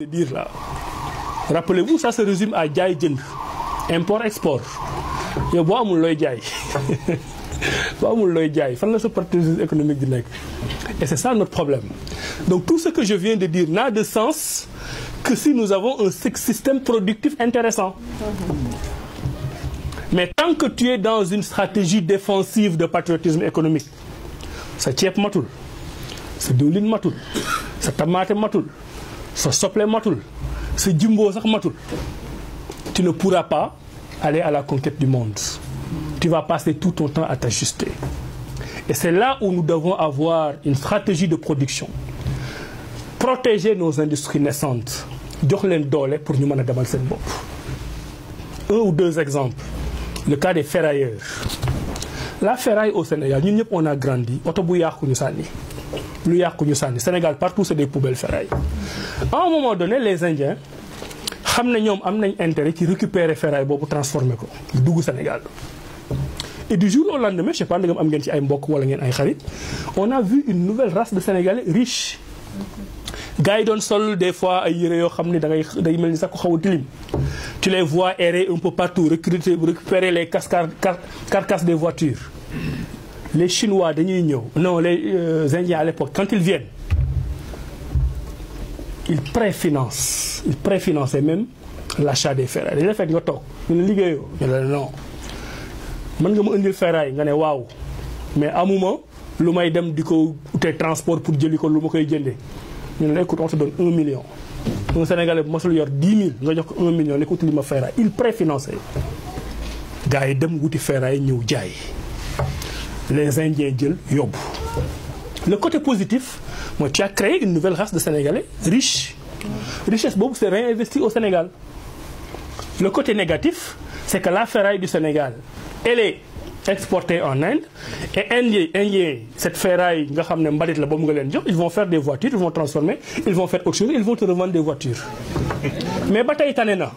dire là. Rappelez-vous, ça se résume à jaay jënd import-export. yow boo amul looy jaay boo amul looy jaay fan la sa partenariat économique di nekk. Et c'est ça notre problème. Donc tout ce que je viens de dire n'a de sens que si nous avons un système productif intéressant. Mais tant que tu es dans une stratégie défensive de patriotisme économique, sa ceeb matul, sa diwlin matul, sa tomate matul, sa soble matul, sa jumbo sax matul, tu ne pourras pas aller à la conquête du monde. Tu vas passer tout ton temps à t'ajuster. Et c'est là où nous devons avoir une stratégie de production. Protéger nos industries naissantes, jox leen doole pour ñu mën a demal seen bopp. Un ou deux exemples. Le cas des ferrailleurs. La ferraille au Sénégal, ñun ñëpp on a grandi, oto bu yàqu ñu sànni. Lu yàqu ñu sànni. Sénégal partout c'est des poubelles ferraille. À un moment donné, les Indiens xam ne ñoom am nañ intérêt ci récupérer ferraille boobu transformer ko dugg Sénégal. Et du jour au lendemain, je sais pas ndegam am ngeen ci ay mbokk wala ngeen ay xarit, on a vu une nouvelle race de Sénégalais riches. Gars yi doon sol des fois ay yére yoo xam ne day mel ni sax ko xaw a tilim. Tu les vois errer un peu partout, récupérer les carcasses des voitures. Les Chinois dañuy ñëw, non les Indiens à l'époque, quand ils viennent, ils préfinançaient même l'achat des ferrailles. Dañu la fekk nga toog ñu ne liggéeyoo ñu ne non mën nga ma indil ferraille nga ne waaw mais amuma lu may dem di ko utee transport pour jëli ko lu ma koy jëndee ñu ne écoute on te donne 1 million. Un Sénégalais bu mosul yor 10 000 nga jox ko 1 million ne ko utili ma ferraille il préfinancé. Gars yi dem wuti ferraille ñëw jaay les Indiens jël yóbbu. Le côté positif mooy tu as créé une nouvelle race de Sénégalais riches. Richesse boobu c'est réinvesti au Sénégal. Le côté négatif c'est que la ferraille du Sénégal elle est exportée en Inde et Indien cette ferraille nga xam ne mbalit la boobu nga leen jox ils vont faire des voitures ils vont transformer ils vont faire autre chose ils vont te revendre des voitures. Mais ba tey tane na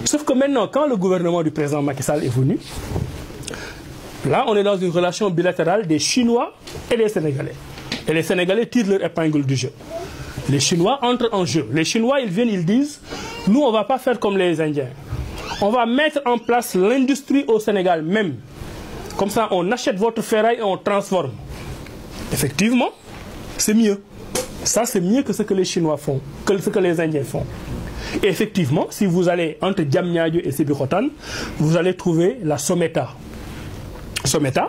sauf que maintenant quand le gouvernement du président Macky Sall est venu là on est dans une relation bilatérale des Chinois et des Sénégalais et les Sénégalais tirent leur épingle du jeu. Les Chinois entrent en jeu. Les Chinois ils viennent ils disent nous on va pas faire comme les Indiens. On va mettre en place l'industrie au Sénégal même. Comme ça, on achète votre ferraille et on transforme. Effectivement, c'est mieux. Ça, c'est mieux que ce que les Chinois font, que ce que les Indiens font. Et effectivement, si vous allez entre Diamniadio et Sébikotane, vous allez trouver la Someta. Someta,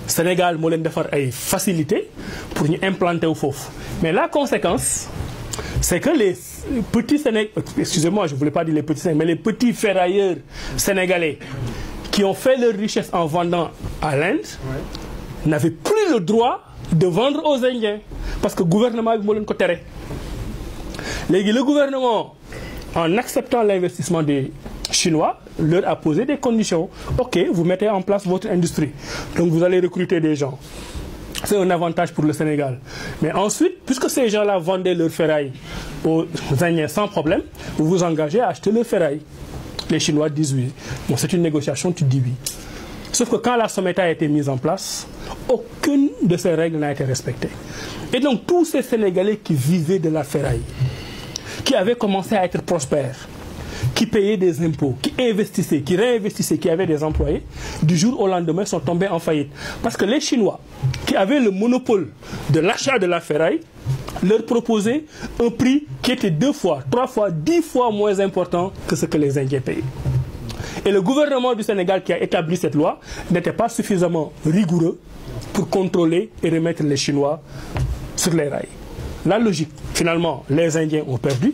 Sénégal, moo leen defar ay facilités pour ñu implanter au foofu. Mais la conséquence, c'est que les petits Sénégalais, excusez-moi, je ne voulais pas dire les petits Sénégalais, mais les petits ferrailleurs sénégalais qui ont fait leur richesse en vendant à l'Inde, n'avaient plus le droit de vendre aux Indiens parce que le gouvernement bi moo leen ko tere. Léegi le gouvernement, en acceptant l'investissement des Chinois, leur a posé des conditions. Ok, vous mettez en place votre industrie, donc vous allez recruter des gens. C'est un avantage pour le Sénégal. Mais ensuite, puisque ces gens-là vendaient leur ferraille aux Indiens sans problème, vous vous engagez à acheter leur ferraille. Les Chinois disent oui. Bon, c'est une négociation, tu dis oui. Sauf que quand la Someta a été mise en place, aucune de ces règles n'a été respectée. Et donc tous ces Sénégalais qui vivaient de la ferraille, qui avaient commencé à être prospères, qui payaient des impôts, qui investissaient, qui réinvestissaient, qui avaient des employés, du jour au lendemain sont tombés en faillite. Parce que les Chinois, qui avaient le monopole de l'achat de la ferraille, leur proposaient un prix qui était 2 fois, 3 fois, 10 fois moins important que ce que les Indiens payaient. Et le gouvernement du Sénégal qui a établi cette loi n'était pas suffisamment rigoureux pour contrôler et remettre les Chinois sur les rails. La logique, finalement, les Indiens ont perdu.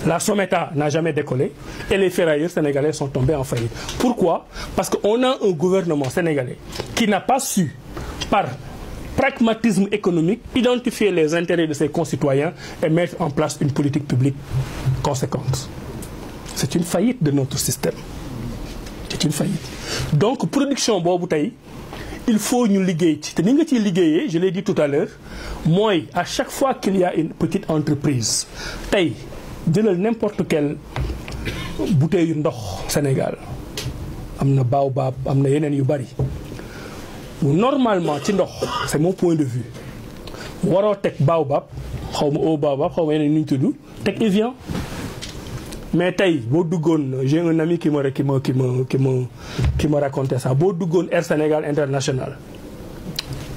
La Someta n'a jamais décollé et les ferrailleurs sénégalais sont tombés en faillite. Pourquoi? Parce qu'on a un gouvernement sénégalais qui n'a pas su, par pragmatisme économique, identifier les intérêts de ses concitoyens et mettre en place une politique publique conséquente. C'est une faillite de notre système. C'est une faillite. Donc, production boobu tey il faut ñu liggéey ci te ni nga ciy liggéeyee je l'ai dit tout à l'heure mooy à chaque fois qu'il y a une petite entreprise tey jëlal n'importe quelle bouteille yu ndox Sénégal am na Baobab am na yeneen yu bari normalement ci ndox c'est mon point de vue waroo teg Baobab xaw ma au Baobab xaw ma yeneen ñu tudd teg Evian. Mais tey boo duggoon j'ai un ami qui me racontait ça boo duggoon Air Sénégal International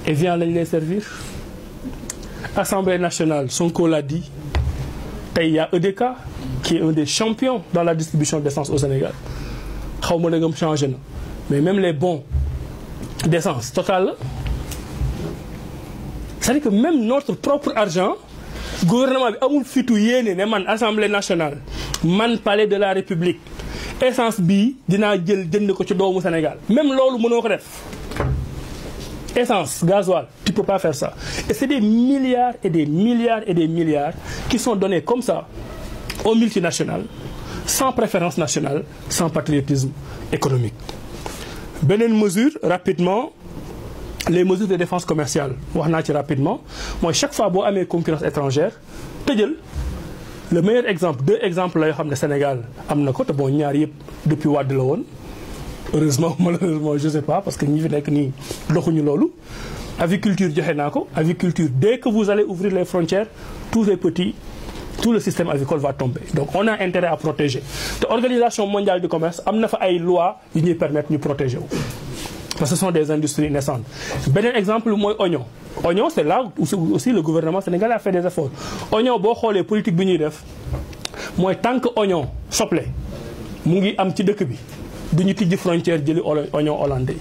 Evian lañ lay servir. Assemblée nationale Sonko l'a dit tey y a EDK qui est un des champions dans la distribution d'essence au Sénégal xaw ma dëggam changé na mais même les bons d'essence Total c'est-à-dire que même notre propre argent gouvernement bi amul fitu yéene ne man Assemblée nationale man palais de la République essence bii dinaa jënd ko ci doomu Sénégal même loolu mënoo ko def essence gasoil tu peux pas faire ça et c'est des milliards et des milliards et des milliards qui sont donnés comme ça aux multinationales sans préférence nationale sans patriotisme économique. Beneen mesure rapidement les mesures de défense commerciale wax naa ci rapidement mooy chaque fois boo amee concurrence étrangère tëjal le meilleur exemple 2 exemples la yoo xam ne Sénégal am na ko te bon ñaar yëpp depuis Wade la woon heureusement malheureusement je sais pas parce que ñi fi nekk nii doxuñu loolu. Aviculture joxe naa ko aviculture dès que vous allez ouvrir les frontières tout le système avicole va tomber donc on a intérêt à protéger te organisation mondiale du commerce am na fa ay lois yu ñuy permettre ñu protéger wu. parce que ce sont des industries naissantes. Beneen exemple mooy oignon c'est là aussi le gouvernement sénégalais a fait des efforts oignon boo xoolee politique bi ñuy def mooy tant que oignon soble mu ngi am ci dëkk bi du ñu tijji frontière jëli oignon hollandais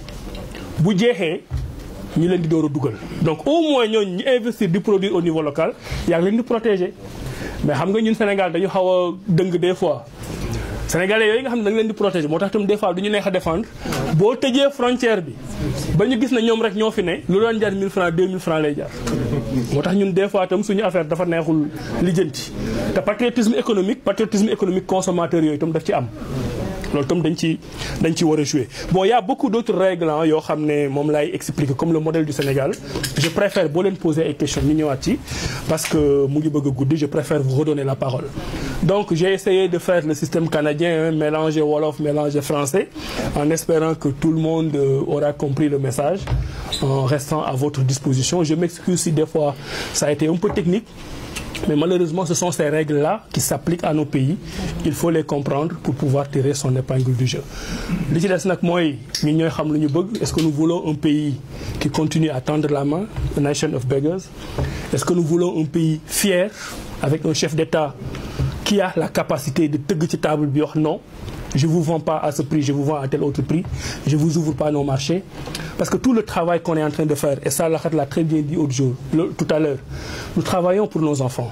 bu jeexee ñu leen di door a dugal donc au moins ñooñu ñu investir di produire au niveau local yaa ngi leen di protéger mais xam nga ñun Sénégal dañu xaw a dëng des fois. Sénégalais yooyu nga xam ne da nga leen di protéger moo tax tam des fois du ñu neex a défendre boo tëjee frontière bi ba ñu gis na ñoom rek ñoo fi ne lu doon jar 1000 francs 2000 francs lay jar moo tax ñun des fois tam suñu affaire dafa neexul lijjanti te patriotisme économique consommateur yooyu tam daf ci am loolu tam dañ ci war a jouer. Bon y a beaucoup d'autres règles yoo xam ne moom laay expliquer comme le modèle du Sénégal je préfère boo leen poser ay questions ñu ñëwaat ci parce que mu ngi bëgg a guddi je préfère vous redonner la parole. Donc j'ai essayé de faire le système canadien mélanger wolof mélanger français en espérant que tout le monde aura compris le message en restant à votre disposition. Je m'excuse si des fois ça a été un peu technique. Mais malheureusement, ce sont ces règles-là qui s'appliquent à nos pays. Il faut les comprendre pour pouvoir tirer son épingle du jeu. Li ci des nag mooy ñun ñooy xam lu ñu bëgg. Est-ce que nous voulons un pays qui continue à tendre la main, a nation of beggars? Est-ce que nous voulons un pays fier avec un chef d'État qui a la capacité de tëgg ci table bi wax non, je vous vends pas à ce prix, je vous vends à tel autre prix, je vous ouvre pas nos marchés? Parce que tout le travail qu'on est en train de faire, et ça l'a très bien dit tout à l'heure, nous travaillons pour nos enfants.